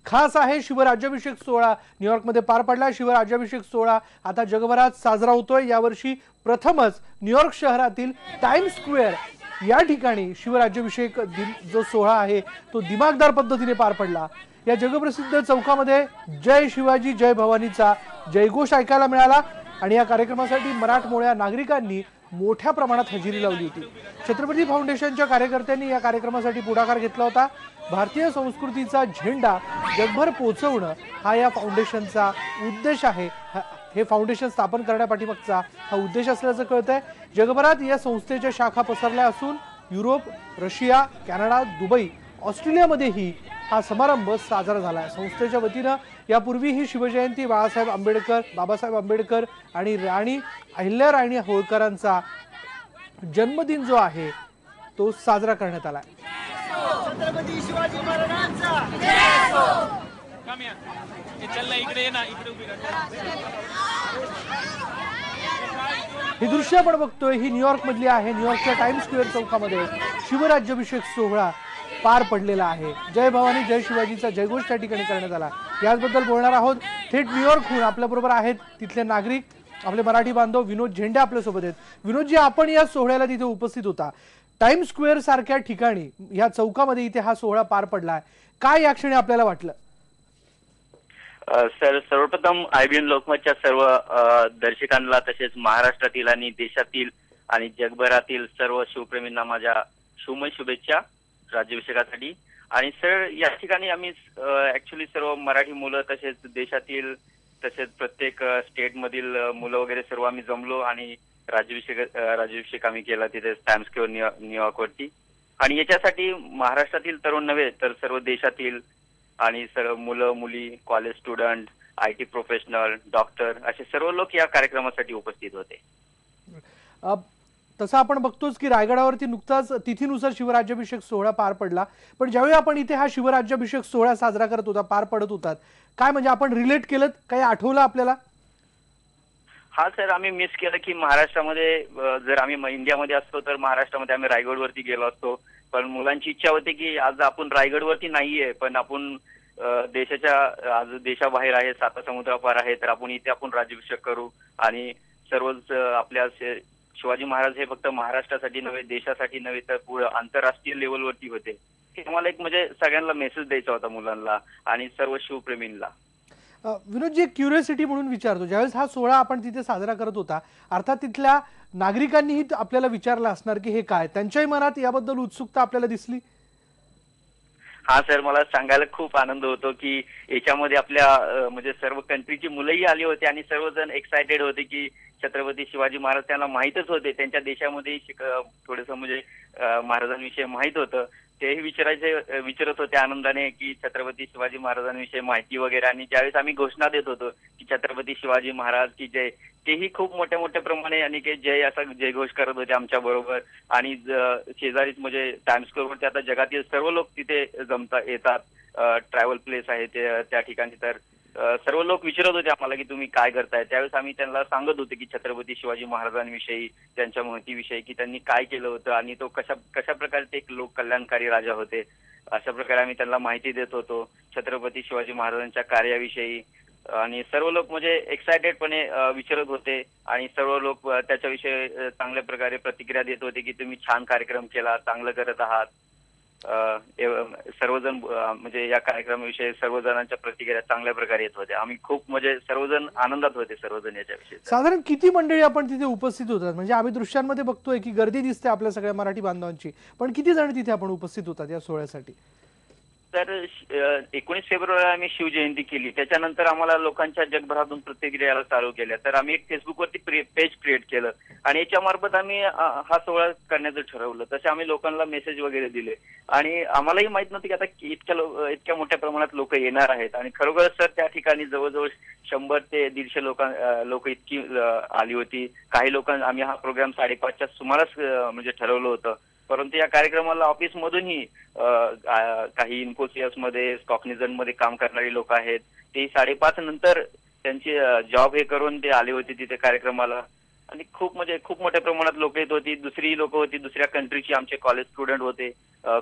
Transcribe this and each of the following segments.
खास आहे शिवराज्याभिषेक सोहळा न्यूयॉर्कमध्ये पार पडला। शिवराज्याभिषेक सोहळा आता जगभरात साजरा होतोय। यावर्षी प्रथमच न्यूयॉर्क शहरातील टाइम्स स्क्वेअर या ठिकाणी शिवराज्याभिषेक जो सोहळा आहे तो दिमागदार पद्धतीने पार पडला। या जगप्रसिद्ध चौकामध्ये जय शिवाजी जय भवानीचा जयघोष ऐकायला मिळाला आणि या कार्यक्रमासाठी मराठमोळ्या नागरिकांनी मोठ्या प्रमाणात हजेरी लावली होती। छत्रपती फाउंडेशनच्या कार्यकर्त्यांनी या कार्यक्रमासाठी पुढाकार घेतला होता। भारतीय संस्कृतीचा झेंडा जगभर पोहोचवणं हा या फाउंडेशनचा उद्देश आहे। हे फाउंडेशन स्थापन करण्यापाठीमागचा हा उद्देश असल्याचं कळतंय। जगभरात या संस्थेच्या शाखा पसरल्या असून युरोप, रशिया, कॅनडा, दुबई, ऑस्ट्रेलियामध्येही हा समारंभ साजरा झाला। संस्थेच्या वतीनं यापूर्वीही शिवजयंती, बाबासाहेब आंबेडकर आणि राणी अहिल्याराणी होळकरांचा जन्मदिन जो आहे तो साजरा करण्यात आला। छत्रपती शिवाजी महाराजांचा ही दृश्य आपण बघतोय ही न्यूयॉर्क मधली आहे। न्यूयॉर्कच्या टाइम्स स्क्वेअर चौकामध्ये शिवराज्याभिषेक सोहळा पार पडलेला आहे। जय भवानी जय शिवाजीचा जयघोष त्या ठिकाणी करण्यात आला। याचबद्दल बोलणार आहोत। थेट न्यूयॉर्कहून आपल्याबरोबर आहेत तिथले नागरिक, आपले मराठी बांधव विनोद झेंडे आपल्यासोबत आहेत। विनोदजी, आपण या सोहळ्याला तिथे उपस्थित होता। टाइम्स स्क्वेअर सारख्या ठिकाणी या चौकामध्ये इथे हा सोहळा पार पडला, काय या क्षणी आपल्याला वाटलं? सर, सर्वप्रथम IBN लोकमतच्या सर्व दर्शकांना तसेच महाराष्ट्रातील आणि देशातील आणि जगभरातील सर्व शिवप्रेमींना माझ्या शुभमय शुभेच्छा राज्याभिषेकासाठी। आणि सर, या ठिकाणी आम्ही ऍक्च्युली सर्व मराठी मुलं तसेच तसेच प्रत्येक स्टेट मधील मुलं वगैरे सर्व आम्ही जमलो आणि राज्याभिषेक आम्ही केला तिथे टाइम्स स्क्वेअर न्यूयॉर्क वरती। आणि याच्यासाठी महाराष्ट्रातील तरुण नव्हे तर सर्व देशातील आणि सर्व मुलं मुली, college student, IT professional, doctor असे सर्व लोक या कार्यक्रमासाठी उपस्थित होते। तसं आपण बघतोच की रायगडावरती नुकताच तिथीनुसार शिवराज्याभिषेक सोहळा पार पडला, पण ज्यावेळी आपण इथे हा शिवराज्याभिषेक सोहळा साजरा करत होता, पार पडत होतात, काय म्हणजे आपण रिलेट केलं, काही आठवलं आपल्याला? हा सर, आम्ही मिस केलं की महाराष्ट्रामध्ये जर आम्ही इंडियामध्ये असतो तर महाराष्ट्रामध्ये आम्ही रायगडवरती गेलो असतो, पण मुलांची इच्छा होती की आज आपण रायगडवरती नाहीये पण आपण आज देशाबाहेर आहे, साता समुद्रापार आहे, तर आपण इथे राज्याभिषेक करू आणि सर्वच आपल्या शिवाजी महाराज हे फक्त महाराष्ट्रासाठी नव्हे, देशासाठी नव्हे तर पुढे आंतरराष्ट्रीय लेवलवरती होते। हे मला एक म्हणजे सगळ्यांना मेसेज द्यायचा होता, मुलांना आणि सर्व शिवप्रेमींना। विनोदजी, एक क्युरिओसिटी म्हणून विचारतो, ज्यावेळेस हा सोहळा आपण तिथे साजरा करत होता, अर्थात तिथल्या नागरिकांनीही आपल्याला विचारलं असणार की हे काय, त्यांच्याही मनात याबद्दल उत्सुकता आपल्याला दिसली? हा सर, मला सांगायला खूप आनंद होतो की याच्यामध्ये आपल्या म्हणजे सर्व कंट्रीची मुलंही आली होती आणि सर्वजण एक्सायटेड होते की छत्रपती शिवाजी महाराज त्यांना माहीतच होते, त्यांच्या देशामध्ये थोडंसं म्हणजे महाराजांविषयी माहीत होतं, तेही विचारत होते आनंदाने की छत्रपती शिवाजी महाराजांविषयी माहिती वगैरे। आणि ज्यावेळेस आम्ही घोषणा देत होतो की छत्रपती शिवाजी महाराज की जय, तेही खूप मोठ्या प्रमाणे आणि की जय असा जयघोष करत होते आमच्या बरोबर। आणि शेजारीच म्हणजे टाइम्स स्क्वेअरवरती आता जगातील सर्व लोक तिथे येतात, ट्रॅव्हल प्लेस आहे त्या ठिकाणी, तर सर्व लोक विचारत होते आम्हाला की तुम्ही काय करताय। त्यावेळेस आम्ही त्यांना सांगत होतो की छत्रपती शिवाजी महाराजांविषयी, त्यांच्या महतीविषयी की त्यांनी काय केलं होतं आणि तो कशा प्रकारे ते एक लोक कल्याणकारी राजा होते, अशा प्रकारे आम्ही त्यांना माहिती देत होतो छत्रपती शिवाजी महाराजांच्या कार्याविषयी। आणि सर्व लोक म्हणजे एक्सायटेडपणे विचारत होते आणि सर्व लोक त्याच्याविषयी चांगल्या प्रकारे प्रतिक्रिया देत होते की तुम्ही छान कार्यक्रम केला, चांगलं करत आहात। सर्वजण म्हणजे या कार्यक्रमाविषयी सर्वजणांच्या प्रतिक्रिया चांगल्या प्रकारे येत होत्या। आम्ही खूप म्हणजे सर्वजण आनंदात होते सर्वजण याच्याविषयी। साधारण किती मंडळी आपण तिथे उपस्थित होतात? म्हणजे आम्ही दृश्यांमध्ये बघतोय की गर्दी दिसते आपल्या सगळ्या मराठी बांधवांची, पण किती जण तिथे आपण उपस्थित होतात या सोहळ्यासाठी? तर 19 फेब्रुवारीला आम्ही शिवजयंती केली, त्याच्यानंतर आम्हाला लोकांच्या जगभरातून प्रतिक्रिया यायला चालू केल्या, तर आम्ही एक फेसबुकवरती पेज क्रिएट केलं आणि याच्यामार्फत आम्ही हा सोहळा करण्याचं ठरवलं। तसे आम्ही लोकांना मेसेज वगैरे दिले आणि आम्हालाही माहित नव्हतं की आता इतक्या मोठ्या प्रमाणात लोक येणार आहेत। आणि खरोखर सर, त्या ठिकाणी जवळजवळ 100 ते 150 लोक इतकी आली होती। काही लोकांना आम्ही हा प्रोग्राम 5:30च्या सुमारास म्हणजे ठरवलं होतं, परंतु या कार्यक्रमाला ऑफिसमधूनही काही इन्फोसिसमध्ये, कॉग्निझंटमध्ये काम करणारी लोक आहेत, ते 5:30 नंतर त्यांची जॉब हे करून ते आले होते तिथे कार्यक्रमाला। आणि खूप मोठ्या प्रमाणात लोक येत होती. दुसरी लोक होती, दुसऱ्या कंट्रीची, आमचे कॉलेज स्टुडंट होते,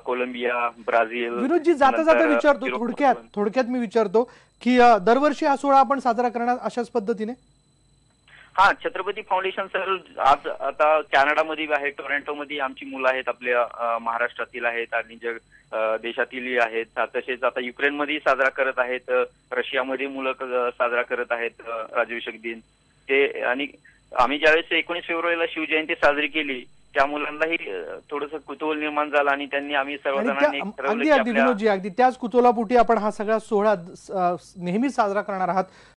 कोलंबिया, ब्राझील. विनोदजी, जाता जाता नंतर विचारतो, युरोप- थोडक्यात मी विचारतो की दरवर्षी हा सोहळा आपण साजरा करणार अशाच पद्धतीने? हा, छत्रपती फाउंडेशन सर आज आता कॅनडामध्ये आहे, टोरंटोमध्ये आमची मुलं आहेत, आपल्या महाराष्ट्रातील आहेत आणि देशातीलही आहेत. तसेच आता युक्रेनमध्ये साजरा करत आहेत, रशियामध्ये मुलं साजरा करत आहेत राज्याभिषेक दिन ते. आणि आम्ही ज्यावेळेस 19 फेब्रुवारीला शिवजयंती साजरी केली, त्या मुलांनाही थोडंसं कुतूहल निर्माण झालं आणि आम्ही सर्वजणांनी ठरवलं अगदी की अगदी विनोदजी, अगदी त्याच कुतूहलापोटी आपण हा सगळा सोहळा नेहमी साजरा करणार आहात.